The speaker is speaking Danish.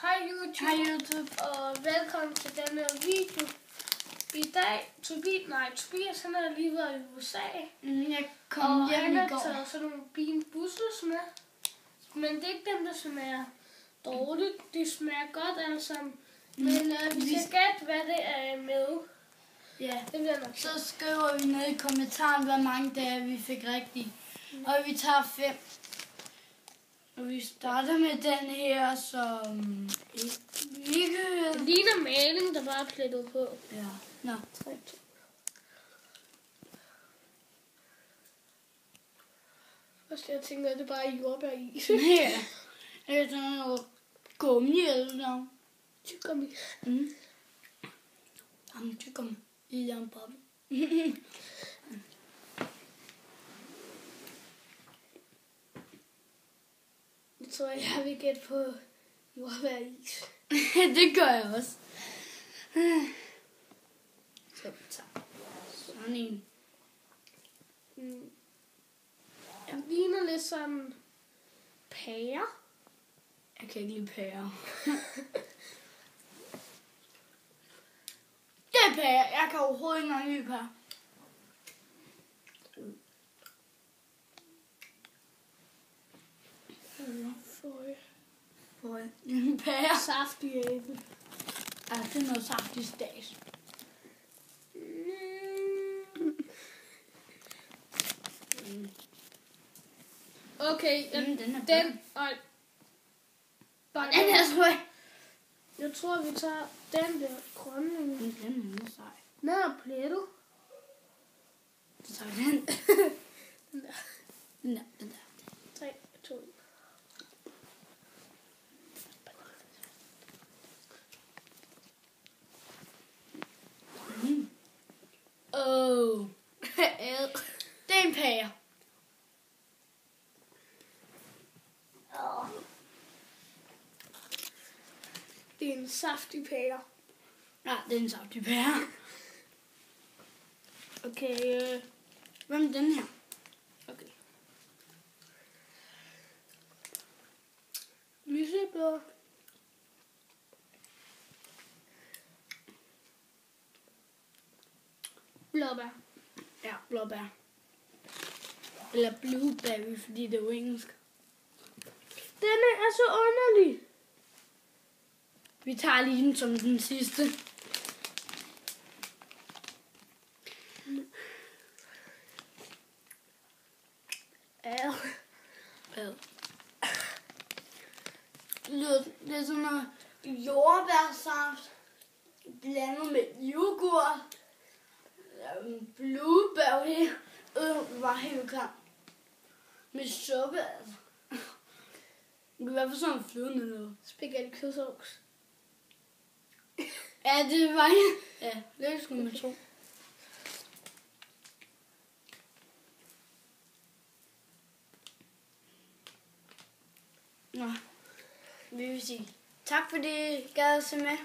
Hej YouTube. Hej YouTube. Og velkommen til denne video. I dag, Tobias han har lige været i USA. Jeg kom hjem i går. Og han har taget sådan nogle bean buses med. Men det er ikke dem, der smager dårligt. De smager godt alle sammen. Men vi skal gætte, hvad det er med. Ja, det bliver nok. Så skriver vi ned i kommentaren, hvor mange dage vi fik rigtigt. Og vi tager 5. Og vi starter med den her, som ikke... Det ligner maling, der bare er plettet på. Ja. Nå. 3, 2. Først jeg tænker, at det bare er jordbæris. Ja. Det er sådan noget gummi eller noget. Tyggegummi. Jamen, tyggegummi. I en boble. Jeg tror, jeg vil gætte på jordbæris. Det gør jeg også. Så tager sådan en. Jeg ligner lidt sådan pære. Jeg kan ikke lide pære. Det er pære. Jeg kan overhovedet ikke engang lide pære. For en pære. Saftig æble. Ja, det er noget saftig stas. Okay, den er den og... Den er så. Jeg tror, vi tager den der grønne. Den er sej. Den er plettet. Så tager vi den. Den der. Den der. 3, 2, 1. Åh. Det er en pære. Det er en saftig pære. Ja, det er en saftig pære. Okay, Hvad med den her? okay. Lyseblå. Blåbær. Ja, blåbær. Eller blueberry, fordi det er jo engelsk. Denne er så underlig. Vi tager lige den som den sidste. Ja. Det er sådan noget jordbærsaft blandet med yoghurt. Blueberry. Var helt klar. Med suppe, altså. Det kan være for sådan en flydende noget. Spaghetti kødsovs. Ja, det var ja, det skulle man tro. Nå, vi vil sige tak fordi I gad at se med.